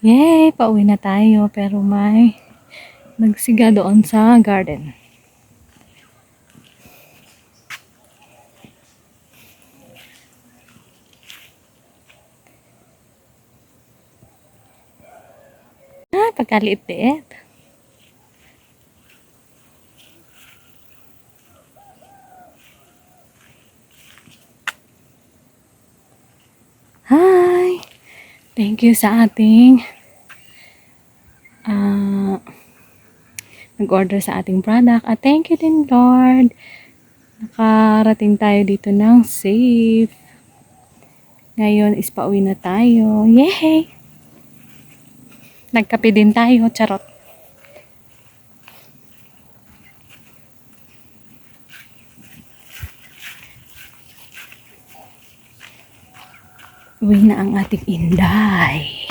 Yay! Pauwi na tayo pero may nagsiga doon sa garden. Pagkaliit-liit. Hi! Thank you sa ating nag-order sa ating product. At thank you din, Lord. Nakarating tayo dito ng safe. Ngayon is pauwi na tayo. Yay! Nagkape din tayo. Charot. Uwi na ang ating Inday.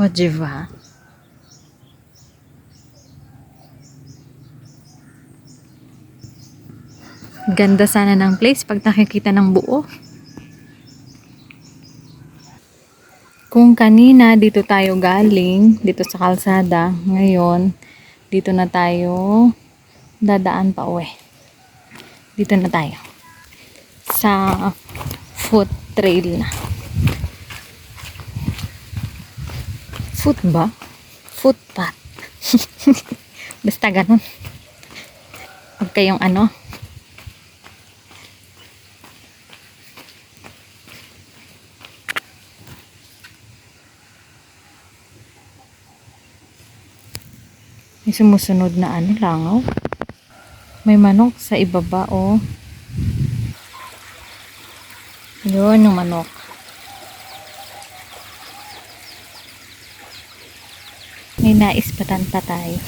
O, diba? Ganda sana ng place pag nakikita ng buo. Kung kanina dito tayo galing, dito sa kalsada, ngayon, dito na tayo dadaan pa uwi. Dito na tayo. Sa foot trail na. Foot ba? Footpath. Basta ganun. Huwag kayong ano. May sumusunod na ano, langaw. May manok sa ibaba, oh. Yun yung manok. May naispatan pa tayo.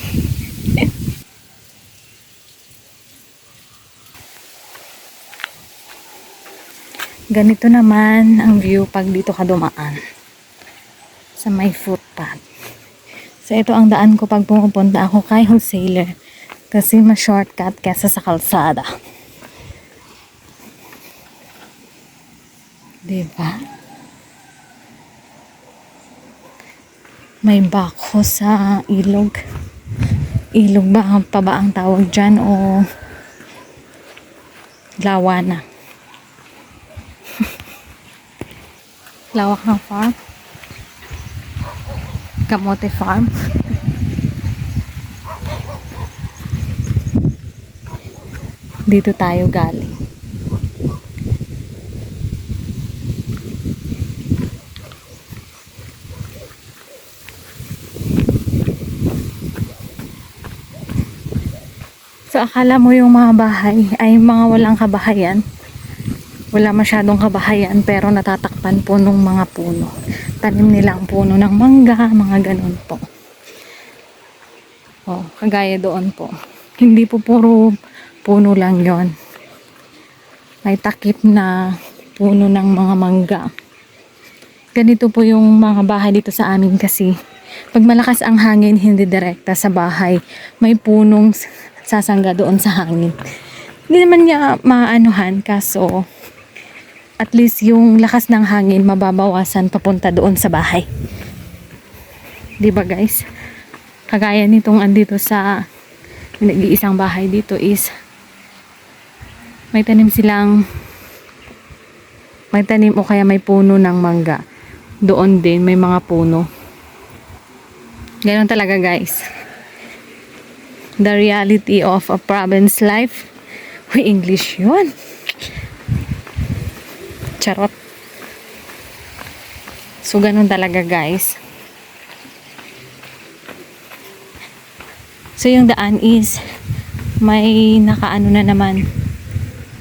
Ganito naman ang view pag dito ka dumaan. Sa may footpath. So ito ang daan ko pag pumupunta ako kay wholesaler. Kasi mas shortcut kesa sa kalsada. Diba? May bako sa ilog. Ilog ba pa ba ang tawag dyan o lawana? Lawak ng farm. Kamote farm. Dito tayo galing. So akala mo yung mga bahay ay mga walang kabahayan. Wala masyadong kabahayan pero natatakpan po nung mga puno. Tanim nilang puno ng mangga, mga ganun po. Oh, kagaya doon po. Hindi po puro puno lang yon. May takip na puno ng mga mangga. Ganito po yung mga bahay dito sa amin kasi pag malakas ang hangin, hindi direkta sa bahay. May punong sasangga doon sa hangin. Hindi naman niya maanuhan kaso at least yung lakas ng hangin mababawasan papunta doon sa bahay. 'Di ba guys? Kagaya nitong andito sa nag-iisang bahay dito is may tanim o kaya may puno ng mangga. Doon din may mga puno. Ganoon talaga guys. The reality of a province life. Uy, English yun. Charot. So, ganun talaga, guys. So, yung daan is may nakaano na naman.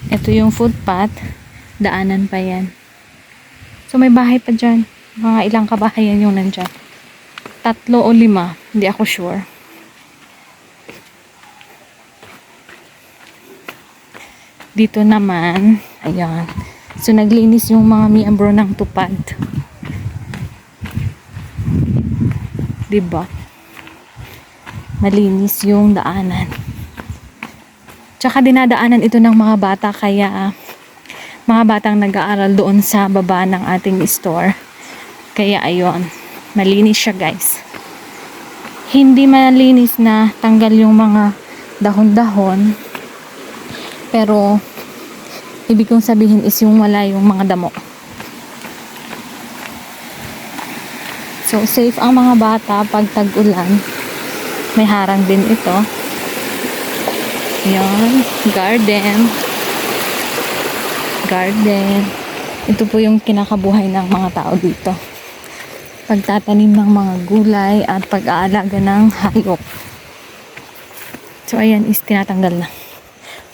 Ito yung footpath. Daanan pa yan. So, may bahay pa dyan. Mga ilang kabahayan yung nandyan. 3 o 5. Hindi ako sure. Dito naman, ayan. So, naglinis yung mga miyembro ng tupad. Diba? Malinis yung daanan. Tsaka dinadaanan ito ng mga bata, kaya mga batang nag-aaral doon sa baba ng ating store. Kaya ayun, malinis siya, guys. Hindi malinis na tanggal yung mga dahon-dahon, pero ibig kong sabihin is yung wala yung mga damo. So, safe ang mga bata pag tag-ulan. May harang din ito. Yan, garden. Garden. Ito po yung kinakabuhay ng mga tao dito. Pagtatanim ng mga gulay at pag-aalaga ng hayop. So, ayan is tinatanggal na.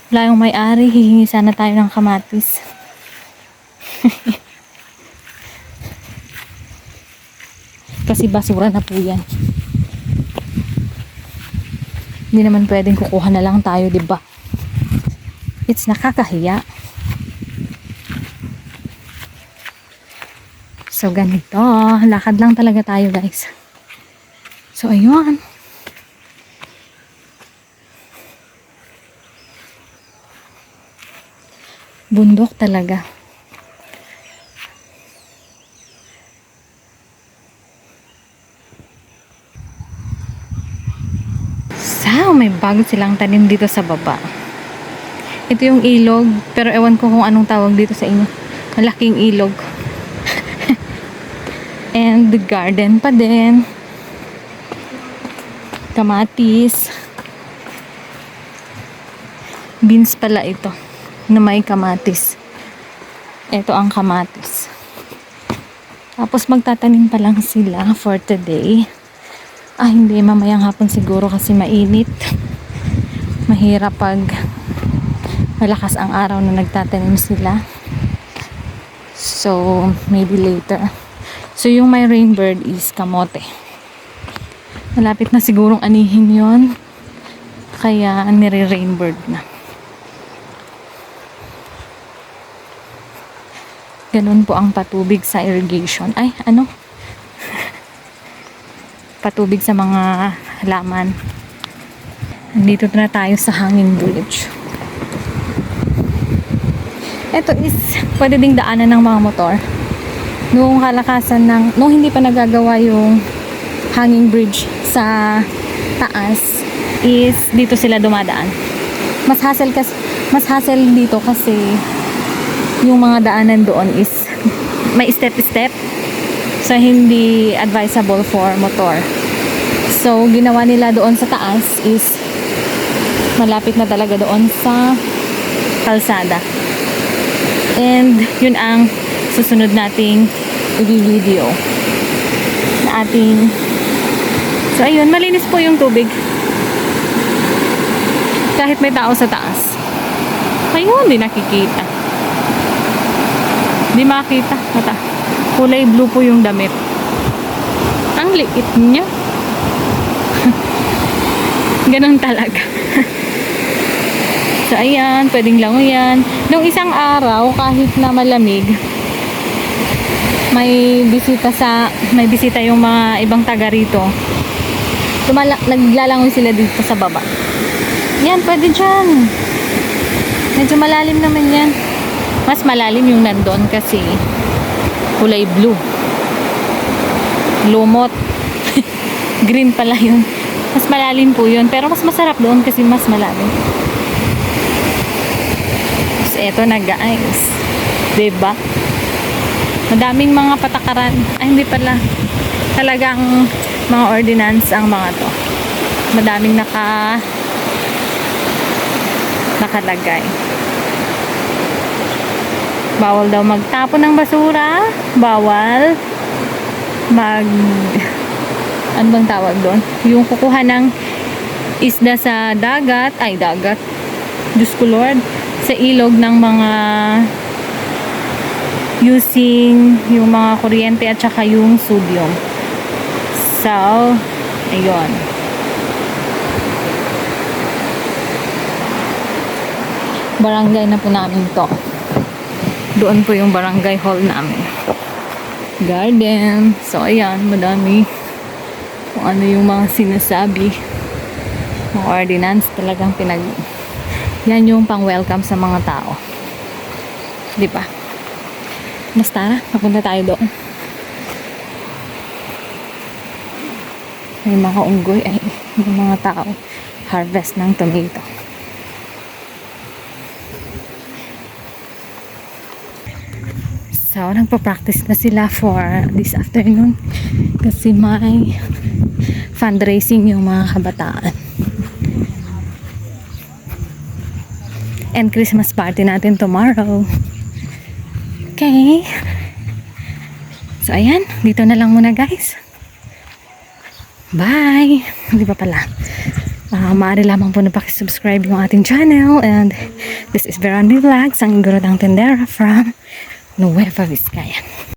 Wala yung may-ari, hihingi sana tayo ng kamatis. Kasi basura na po yan. Hindi naman pwedeng kukuha na lang tayo, diba? It's nakakahiya. So, ganito. Lakad lang talaga tayo, guys. So, ayun. Bundok talaga. So, may bago silang tanim dito sa baba. Ito yung ilog, pero ewan ko kung anong tawag dito sa inyo. Malaking ilog. And the garden pa din. Kamatis. Beans pala ito, na may kamatis. Ito ang kamatis. Tapos magtatanim pa lang sila for today. Hindi, mamayang hapon siguro kasi mainit. Mahirap pag malakas ang araw na nagtatanim sila. So, maybe later. So, yung may rainbird is kamote. Malapit na sigurong anihin yon, kaya nire-rainbird na. Ganun po ang patubig sa irrigation. Patubig sa mga halaman. Dito na tayo sa hanging bridge. Ito is pwede ding daanan ng mga motor. Nung hindi pa nagagawa yung hanging bridge sa taas, is dito sila dumadaan. Mas hassle dito kasi yung mga daanan doon is may step-step. So, hindi advisable for motor. So, ginawa nila doon sa taas is malapit na talaga doon sa kalsada. And, yun ang susunod nating i-video na ating. So, ayun, malinis po yung tubig. Kahit may tao sa taas. Ayun, di nakikita. Di makita. Kulay blue po yung damit. Ang liit niya. Ganun talaga. So, ayan. Pwedeng langoyan. Nung isang araw, kahit na malamig, may bisita yung mga ibang taga rito. Naglalangoy sila dito sa baba. Yan, pwede dyan. Medyo malalim naman yan. Mas malalim yung nandun kasi kulay blue. Lumot. Green pala yun. Mas malalim po yun. Pero mas masarap doon kasi mas malalim. So, eto na guys. Diba? Madaming mga patakaran. Hindi pala. Talagang mga ordinance ang mga to. Madaming nakalagay. Bawal daw magtapon ng basura, bawal ano bang tawag doon? Yung kukuha ng isda sa dagat, Diyos ko Lord, sa ilog ng mga using yung mga kuryente at saka yung sodium. So, ayun. Barangay na po namin to. Doon po yung barangay hall namin. Garden. So, ayan, madami kung ano yung mga sinasabi. Mga ordinance talagang yan yung pang-welcome sa mga tao. Di ba? Basta na, papunta tayo doon. May mga unggoy, yung mga tao harvest ng tomato. So, nagpa-practice na sila for this afternoon kasi may fundraising yung mga kabataan. And Christmas party natin tomorrow. Okay. So, ayan. Dito na lang muna, guys. Bye! Hindi pa pala. Maaari lamang po na pakisubscribe yung ating channel. And this is Verandi Vlogs, ang Igorotang Tendera from Nueva Vizcaya.